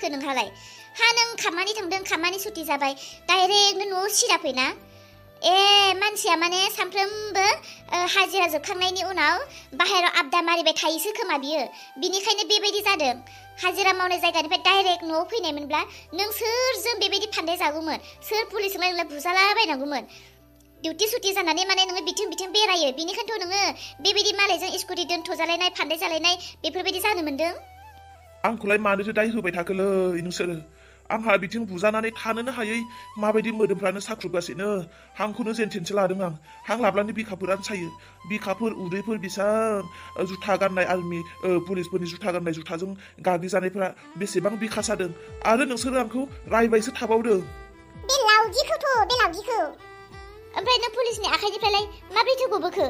जाखो नोंहालाय हा नों खामानि थांदों खामानि सुटि जाबाय डाइरेक्ट न'आव सिदा फैना मानसिया माने सानफ्रोमबो हाजिरा जोबखांनायनि उनाव बाहेरायाव आबदा मारिबाय थायोसो खोमा बियो बिनिखायनो बेबायदि जादों हाजिरा मावनाय जायगानिफ्राय डाइरेक्ट न'आव फैनायमोनब्ला नों सोरजों बेबायदि फान्दाय जागौमोन सोर पुलिसजोंलाय नोंलाय बुजालाबायनांगौमोन डिउटि सुटि जानानै माने नोङो बिथिं बिथिं बेरायो बिनिखायनोथ' नोङो बेबायदि मालायजों स्कुटि दोनथ'जालायनाय फान्दाय जालायनाय बेफोरबायदि जानो मोन्दों आंखौलाय मानोथो दाय होबाय थाखोलै नोंसोरो आंहा बिथिं बुजानानै थानोनो हायै माबायदि मोदोमफ्रानो साख्रुबगासिनो हांखौनो जेनथेनसो लादों आं हां लाब्लानो बिखाफोरानो सायो बिखाफोर उदैफोर बिसां जुथा गाननाय आर्मि पुलिसफोरनि जुथा गाननाय जुथाजों गाग्लिजानायफोरा बेसेबां बिखा सादों आरो नोंसोरो आंखौ रायबायसो थाबावदों बे लावगिखौ ओमफ्राय नों पुलिसनि आखाइनिफ्रायलाय माबोरैथो गबोखो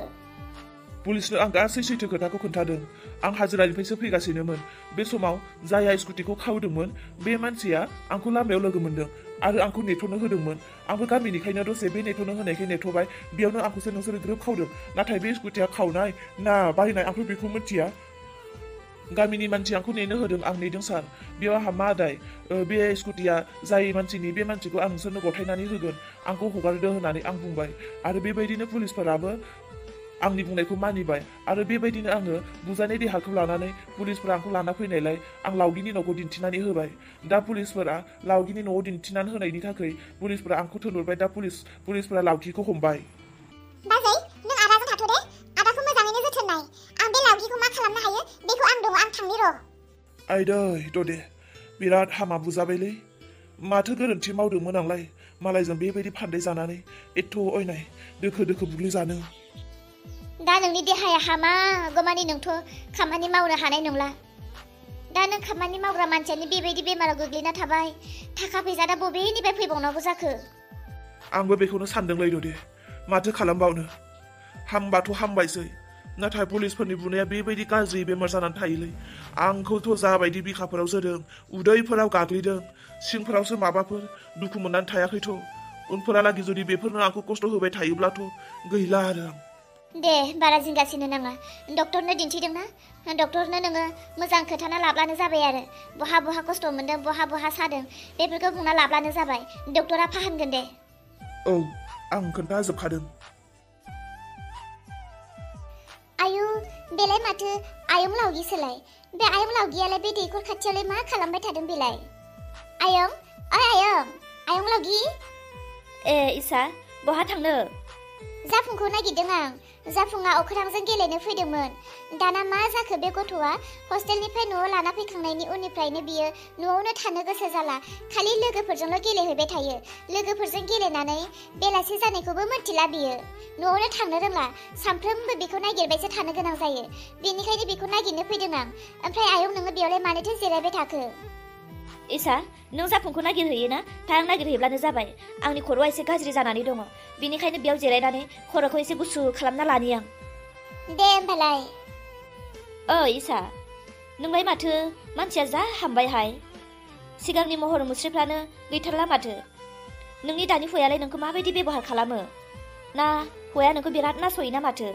पुलिसनो आं गासै सैथो खोथाखौ खोन्थादों आं हाजिरानिफ्रायसो फैगासिनोमोन बे समाव जायहा स्कुटिखौ खावदोंमोन बे मानसिया आंखौ लामायाव लोगो मोनदों आरो आंखौ नेथ'नो होदोंमोन आंबो गामिनिखायनो दसे बे नेथ'नो होनायखाय नेथ'बाय बेयावनो आंखौसो नोंसोरो ग्रोब खावदों नाथाय बे स्कुटिया खावनाय ना बायनाय आंथ' बेखौ मिथिया गामिनि मानसि आंखौ नेनो होदों आं नेदों सार बेयाव आंहा मा दाय बे स्कुटिया जाय मानसिनि बे मानसिखौ आं नोंसोरनो गथायनानै होगोन आंखौ हगारदो होननानै आं बुंबाय आरो बेबायदिनो पुलिसफोराबो आंनि बुंनायखौ मानिबाय आरो बेबायदिनो आङो बुजानाय देहाखौ लानानै पुलिसफोरा आंखौ लाना फैनायलाय आं लावगिनि न'खौ दिन्थिनानै होबाय दा पुलिसफोरा लावगिनि न'आव दिन्थिनानै होनायनि थाखाय पुलिसफोरा आंखौ थोनहरबाय दा पुलिसफोरा लावगिखौ हमबाय बाजै नों आदाजों थाथ' दे आदाखौ मोजाङैनो जोथोन नाय आं बे लावगिखौ मा खालामनो हायो बेखौ आं दङ आं थांनि र' आइदै ददे बिराद हामा बुजाबायलै माथो गोरोन्थि मावदोंमोन आंलाय मालायजों बेबायदि फान्दाय जानानै एथ' अयनाय दोखो बुग्लिजानो दा नोंनि देहाया हामा गमानि नोंथ' खामानि मावनो हानाय नंला दा नों खामानि मावग्रा मानसियानो बेबायदि बेमाराव गोग्लैना थाबाय थाखा फैसा दा बबेनिफ्राय फैबावनांगौ जाखो आंबो बेखौनो सानदोंलै दे माथो खालामबावनो हामबाथ' हामबायसै नाथाय पुलिसफोरनि बुनाया बेबायदि गाज्रि बेमार जानानै थायोलै आंखौथ' जाबायदि बिखाफोराव जोदों उदैफोराव गाग्लिदों सिंफोरावसो माबाफोर दुखु मोननानै थायाखैथ' उनफोरालागि जुदि बेफोरनो आंखौ खस्थ' होबाय थायोब्लाथ' गैला आरो दे बारा जिंगासिनो नाङा डक्टरनो दिन्थिदोंना डक्टरनो नोङो मोजां खोथाना लाब्लानो जाबाय आरो बहा खस्थ' मोनदों बहा सादों बेफोरखौ बुंना लाब्लानो जाबाय डक्टरा फाहामगोन दे औ आं खोन्थाजोबखादों आयु बेलाय माथो आयं लावगिसोलाय बे आयं लावगियालाय बे दैखर खाथियावलाय मा खालामबाय थादों बेलाय आयं लावगि इसा बहा थांनो जाफुंखौ नागिरदों आं जाफुङा अख्रांजों गेलेनो फैदोंमोन दाना मा जाखो बे गथ'आ हस्टेलनिफ्राय न'आव लाना फैखांनायनि उननिफ्रायनो बियो न'आवनो थानो गोसो जाला खालि लोगोफोरजोंल' गेलेहैबाय थायो लोगोफोरजों गेलेनानै बेलासि जानायखौबो मिथिला बियो न'आवनो थांनो रोंला सानफ्रोमबो बेखौ नागिरबायसो थानो गोनां जायो बेनिखायनो बेखौ नागिरनो फैदों आं ओमफ्राय आयं नोङो बेयावलाय मानोथो जिरायबाय थाखो इसा नों जाफुंखौ नागिरहैयोना आं नागिरहैब्लानो जाबाय आंनि खर'आ एसे गाज्रि जानानै दङ बेनिखायनो बेयाव जिरायनानै खर'खौ एसे गुसु खालामना लानि आं दे होमबालाय इसा नोंलाय माथो मानसिया जा हामबायहाय सिगांनि महर मुस्रिफ्रानो गैथारला माथो नोंनि दानि हौवायालाय नोंखौ माबायदि बेबहार खालामो ना हौवाया नोंखौ बिराद नासयोना माथो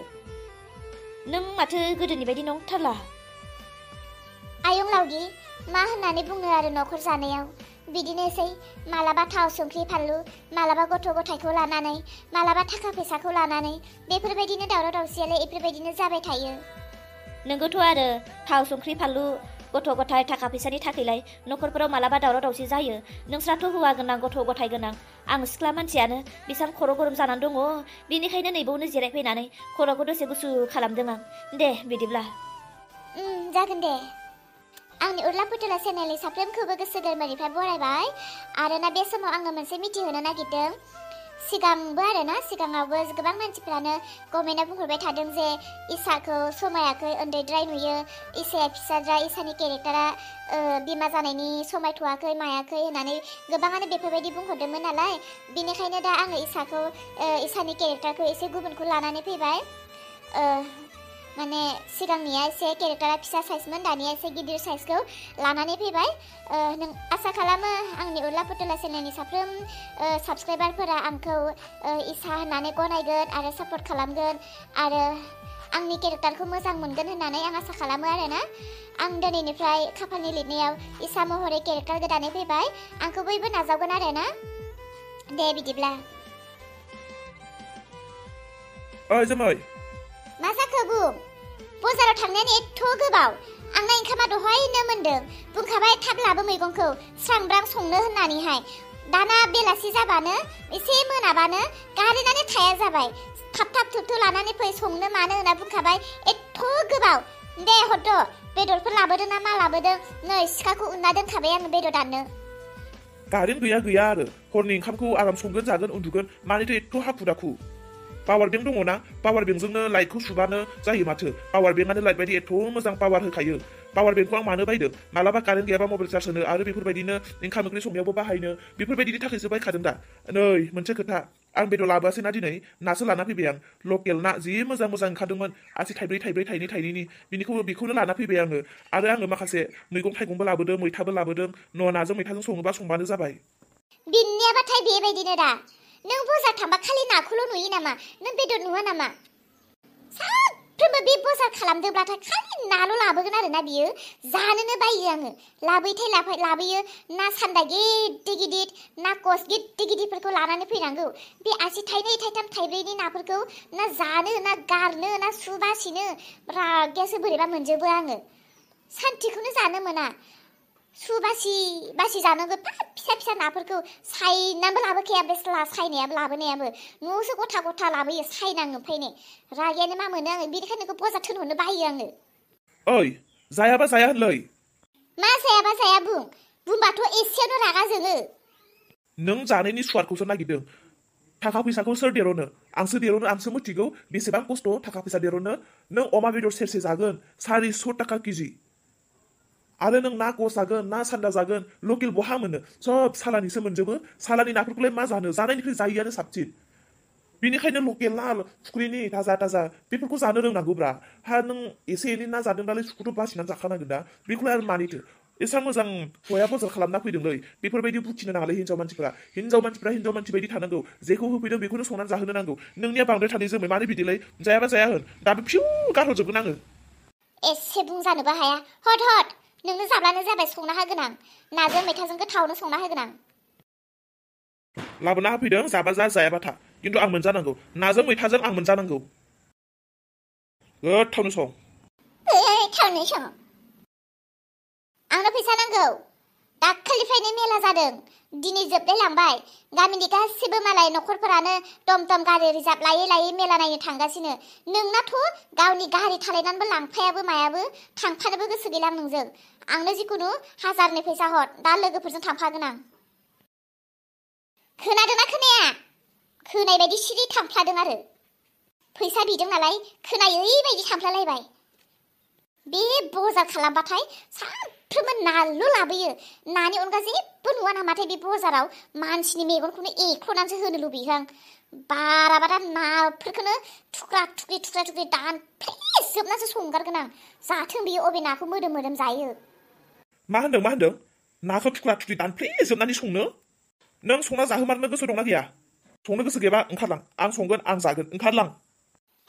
नों माथो गोदोनि बायदि नंथारला आयं लावगि मा होननानै बुंनो आरो न'खर जानायाव बिदिनोसै मालाबा थाव संख्रि फानलु मालाबा गथ' गथायखौ लानानै मालाबा थाखा फैसाखौ लानानै बेफोरबायदिनो दावराव दावसियालाय बेफोरबायदिनो जाबाय थायो नोंगौथ' आरो थाव संख्रि फानलु गथ' गथाय थाखा फैसानि थाखायलाय न'खरफोराव मालाबा दावराव दावसि जायो नोंस्राथ' हौवा गोनां गथ' गथाय गोनां आं सिख्ला मानसियानो बेसेबां खर' गरम जानानै दङ बेनिखायनो नैबावनो जिरायफैनानै खर'खौ दसे गुसु खालामदों आं दे बिदिब्ला जागोन दे आंनि उर्ला फुथुला चेनेलनि साफ्रोमखौबो गोसो गोरबोनिफ्राय बरायबाय आरोना बे समाव आङो मोनसे मिथिहोनो नागिरदों सिगाङावबो गोबां मानसिफ्रानो कमेन्टआव बुंहरबाय थादों जे इसाखौ समायाखै उन्दैद्राय नुयो इसाया फिसाद्राय इसानि केरेक्टारा बिमा जानायनि समायथ'वाखै मायाखै होननानै गोबाङानो बेफोरबायदि बुंहरदोंमोन नालाय बेनिखायनो दा आङो इसानि केरेक्टारखौ एसे गुबुनखौ लानानै फैबाय माने सिगांनिया एसे केरेक्टारा फिसा साइजमोन दानिया एसे गिदिर साइजखौ लानानै फैबाय नों आसा खालामो आंनि उर्ला फुथुला चेनेलनि साफ्रोम साबस्क्राइबारफोरा आंखौ इसा होननानै गनायगोन आरो सापर्ट खालामगोन आरो आंनि केरेक्टारखौ मोजां मोनगोन होननानै आं आसा खालामो आरोना आं दिनैनिफ्राय खाफालनि लिरनायाव इसा महरै केरेक्टार गोदानै फैबाय आंखौ बयबो नाजावगोन आरोना दे बिदिब्ला ओइ जोमै मा जाखो बुं बाजाराव थांनायानो एथ' गोबाव आंना ओंखामा दहायनो मोनदों बुंखाबाय थाब लाबो मैगंखौ स्रां-ब्रां संनो होननानैहाय दाना बेलासि जाबानो एसे मोनाबानो गारेनानो थाया जाबाय थाब थुब लानानै फै संनो मानो होनना बुंखाबाय एथ' गोबाव दे हरद' बेदरफोर लाबोदों ना मा लाबोदों नै सिखाखौ उनना दोनखाबाय आङो बेदर दाननो कारेन्ट गैया आरो हरनि ओंखामखौ आराम संगोन जागोन उन्दुगोन मानिथो एथ' हाखु दाखु पावार बेंक दङ ना पावार बेंकजोंनो लाइटखौ सुबानो जायो माथो पावार बेंकआनो लाइट बायदि एथ' मोजां पावार होखायो पावार बेंकखौ आं मानो बायदों मालाबा कारेन्ट गैयाबा मबाइल चार्ज होनो आरो बेफोरबायदिनो ओंखाम ओंख्रि संनायावबो बाहायनो बेफोरबायदिनि थाखायसो बायखादों दा नै मोनसे खोथा आं बेदर लाबोआसै ना दिनै नासो लाना फैबाय आं लकेल ना जि मोजां ओंखारदोंमोन आसि थाइब्रै थाइनैनि बेखौनो लाना फैबाय आङो आरो आङो माखासे मैगं थाइगंबो लाबोदों मैथाबो लाबोदों नाजों मैथाजों सङोबा संबानो जाबाय बिनियाबाथाय बेबायदिनो दा नों बाजार थांबा खालि नाखौल' नुयो नामा नों बेदर नुवा नामा सानफ्रोमबो बे बाजार खालामदोंब्लाथाय खालि नाल' लाबोगोन आरोना बियो जानोनो बायो आङो लाबोयो ना सान्दा गिदिर ना कस गिदिरफोरखौ लानानै फैनांगौ बे आसि थाइनै थाइथाम थाइब्रैनि नाफोरखौ ना जानो ना गारनो ना सु बासिनो रागायासो बोरैबा मोनजोबो आङो सान्थिखौनो जानो मोना सु बासि जानांगौ फिसा नाफोरखौ सायनानैबो लाबोखाया बे सायनायाबो लाबोनायाबो न'आवसो गथा लाबोयो सायनाङो ओमफ्राय ने रागायानो मा मोनो आङो बेनिखायनो बाजार थोनहरनो बायो आङो ओइ जायाबा जाया होनलै मा जायाबा जाया बुंबाथ' एसेयावनो रागा जोङो नों जानायनि सुवादखौसो नागिरदों थाखा फैसाखौ सोर देर'नो आंसो मिथिगौ बेसेबां खस्थ' थाखा फैसा देर'नो नों अमा बेदर सेरसे जागोन 400 टाका केजि आरो नों ना कस जागोन ना सान्दा जागोन लकेल बहा मोनो सब सालानिसो मोनजोबो सालानि नाफोरखौलाय मा जानो जानायनिख्रुइ जायैआनो साबसिन बेनिखायनो लकेल ना फुख्रिनि ताजा बेफोरखौ जानो रोंनांगौब्रा हा नों एसे एनै ना जादोंब्लालाय सुखौथ' बासिनानै जाखानांगोन दा बेखौलाय आरो मानिथो एसां मोजां हौवाया बाजार खालामना फैदोंलै बेफोरबायदि बुखिनो नाङालै हिनजाव मानसिफ्रा हिनजाव मानसि बायदि थानांगौ जेखौ होफैदों बेखौनो संनानै जाहोनो नांगौ नोंनिया बांद्राय थानाय जोमै मानो बिदिलै जायाबा जाया होन दाबो फिउ गारहरजोबगोन आङो एसे बुंजानोबो हाया हद नोंनो जाब्लानो जाबाय संना होगोन आं नाजों मैथाजों गोथावनो संना होगोन आं लाबोना होफैदों जाबा जायाबा था खिन्थु आं मोनजानांगौ नाजों मैथाजों आं मोनजानांगौ गोथावनो सं थावनो सं आंनो फैसा नांगौ दाखालिनिफ्रायनो मेला जादों दिनै जोबलाय लांबाय गामिनि गासिबो मालाय नखरफोरानो टम गारि रिजार्भ लायै मेला नायनो थांगासिनो नोंनाथ' गावनि गारि थालायनानैबो लांफायाबो मायाबो थांफानोबो गोसो गैला नोंजों आंनो जिखुनु 1000नि फैसा हर दा लोगोफोरजों थांफागोन आं खोनादोंना खोनाया खोनाय बायदि सिरि थांफ्लादों आरो फैसा बिदों नालाय खोनायै बायदि थांफ्लालायबाय बे बाजार खालामबाथाय सानफ्रोमबो नाल' लाबोयो नानि अनगा जेबो नुवा नामाथाय बे बाजाराव मानसिनि मेगनखौनो एख्ल'नानैसो होनो लुबैयो आं बाराबा नाफोरखौनो थुख्रा दानफ्लेजोबनासो संगारगोन आं जाथों बियो अबे नाखौ मोदोम जायो मा होनदों नाखौ थुख्रा दानफ्लेजोबनानै संनो नों संना जाहोमारनो गोसो दंना गैया संनो गोसो गैयाबा ओंखारलां आं संगोन आं जागोन ओंखारलां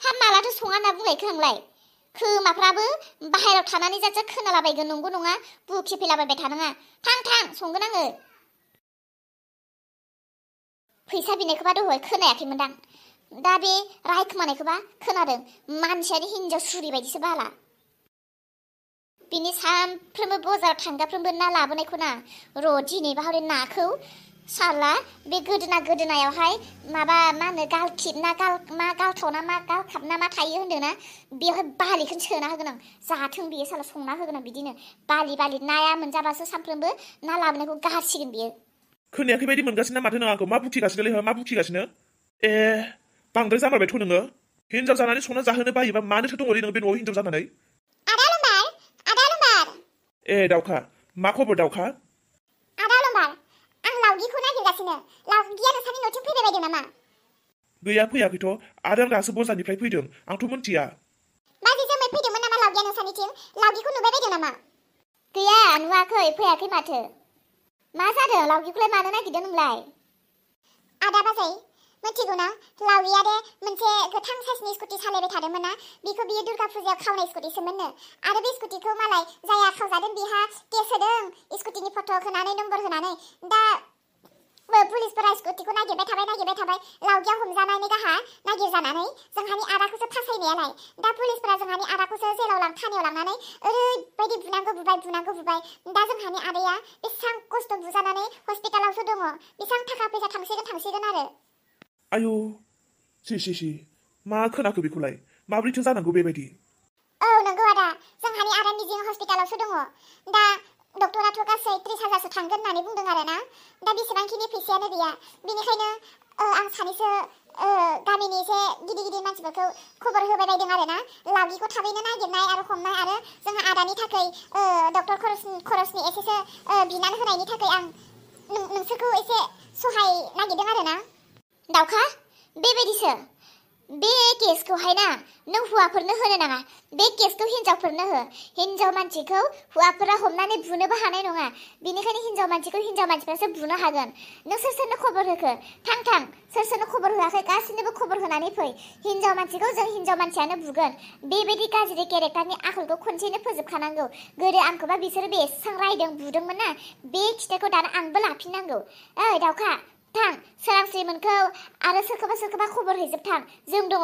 हा मालाथो सङा होनना बुंनायखो आंलाय खोमाफ्राबो बाहेरायाव थानानै जाजा खोनालाबायगोन नंगौ नङा बुखेफैलाबायबाय थानाङा थां संगोन आङो फैसा बिनायखौबा दहाय खोनायाखैमोनदां दा बे रायखोमानायखौबा खोनादों मानसियानो हिनजाव सुरि बायदिसो बाला बिनि सानफ्रोमबो बाजाराव थांगाफ्रोमबो ना लाबोनायखौ ना र' दिनैबा हरे नाखौ साला बे गोदोनायावहाय माबा मा होनो गालखिब ना मा गालथाव ना मा गालखाब ना मा थायो होन्दोंना बेवहाय बालिखौनो सोना होगोन आं जाथों बियो साला संना होगोन आं बिदिनो बालि नाया मोनजाबासो सानफ्रोमबो ना लाबोनायखौ गारसिगोन बियो खोनायाखै बायदि मोनगासिनो माथो नों आंखौ मा बुखिगासिनोलै मा बुखिगासिनो बांद्राय जामारबायथ' नोङो हिनजाव जानानै संना जाहोनो बायोबा मानोथो दङ नों बे न'आव हिनजाव जानानै आदा लम्बार दाउखा मा खबर दाउखा आदा लम्बार आं लावगिखौ नागिरगासिनो लावगिया नोंसानि न'थिं फैबाय बायदों नामा गैया फैयाखैथ' आरो आं दासो बाजारनिफ्राय फैदों आंथ' मिन्थिया बाजै जोमै फैदोंमोन नामा लावगिया नोंसानिथिं लावगिखौ नुबाय बायदों नामा गैया नुवाखै फैयाखै माथो मा जादों लावगिखौलाय मानो नागिरदों नोंलाय आदा बाजै मिथिगौना लाविया दे मोनसे गोथां साइजनि स्कुटि सालायबाय थादोंमोन ना बिखौ बियो दुर्गा फुजायाव खावनाय स्कुटिसोमोननो आरो बे स्कुटिखौ मालाय जाया खावजादों बिहा केस होदों स्कुटिनि फट' होनानै नम्बर होनानै दा पुलिसफोरा स्कुटिखौ नागिरबाय थाबाय लावगिया हमजानानै गाहा नागिरजानानै जोंहानि आदाखौसो फासायनायालाय दा पुलिसफोरा जोंहानि आदाखौसो जेलाव थानायाव लांनानै ओरैबायदि बुनांगौ बुबाय दा जोंहानि आदाया बेसेबां खस्थ' बुजानानै हस्पिटालावसो दङ बेसेबां थाखा फैसा थांसिगोन आरो आयु सि मा खोनाखो बेखौलाय माब्रैथो जानांगौ बेबायदि औ नंगौ आदा जोंहानि आदा निजिं हस्पिटालावसो दङ दा डक्टराथ' गासै 30,000सो थांगोन होननानै बुंदों आरो ना दा बेसेबांखिनि फैसायानो गैया बेनिखायनो आं सानैसो गामिनि एसे गिदिर मानसिफोरखौ खबर होबाय बायदों आरो ना लावगिखौ थाबैनो नागिरनाय आरो हमनाय आरो जोंहा आदानि थाखाय डक्टर खरसनि एसेसो बिनानै होनायनि थाखाय आं नोंसोरखौ एसे सहाय नागिरदों आरो ना दाउखा बेबायदिसो बे केसखौहाय ना नों हौवाफोरनो होनो नाङा बे केसखौ हिनजावफोरनो हो हिनजाव मानसिखौ हौवाफोरा हमनानै बुनोबो हानाय नङा बेनिखायनो हिनजाव मानसिखौ हिनजाव मानसिफोरासो बुनो हागोन नों सोरनो खबर होखो थां सोरनो खबर होआखै गासिनोबो खबर होनानै फै हिनजाव मानसिखौ जों हिनजाव मानसियानो बुगोन बेबायदि गाज्रि केरेक्टारनि आखलखौ खनसेनो फोजोबखानांगौ गोदो आंखौबा बिसोरो बेसेबां रायदों बुदोंमोन ना बे खिथायखौ दाना आंबो लाफिननांगौ ओइ दाउखा थां सोरांस्रिमोनखौ आरो सोरखौबा खबर हैजोब थां जों दङ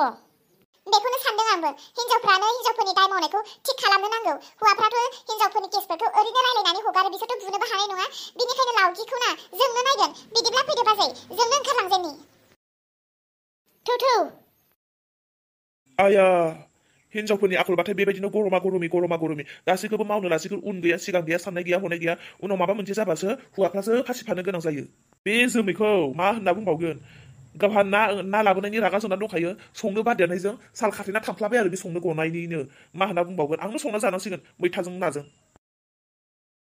बेखौनो सानदों आंबो हिनजावफ्रानो हिनजावफोरनि दाय मावनायखौ थिग खालामनो नांगौ हौवाफ्राथ' हिनजावफोरनि केसफोरखौ ओरैनो रायलायनानै हगारो बिसोरथ' बुनोबो हानाय नङा बेनिखायनो लावगिखौ ना जोंनो नायगोन बिदिब्ला फैदो बाजै जोंनो ओंखारलांजेननि थौ आया हिनजावफोरनि आखलबाथाय बेबायदिनो गरमा गरमि गासैखौबो मावनो लासिगोन उन गैया सिगां गैया साननाय गैया हनाय गैया उनाव माबा मोनसे जाबासो हौवाफ्रासो फासिफानो गोनां जायो बे जोमैखौ मा होनना बुंबावगोन गावहा ना लाबोनायनि रागा जोंना दंखायो संनो बादेरनायजों साल खाथेना थांफ्लाबाय आरो बे संनो गनायनिनो मा होनना बुंबावगोन आंनो संना जानांसिगोन मैथाजों नाजों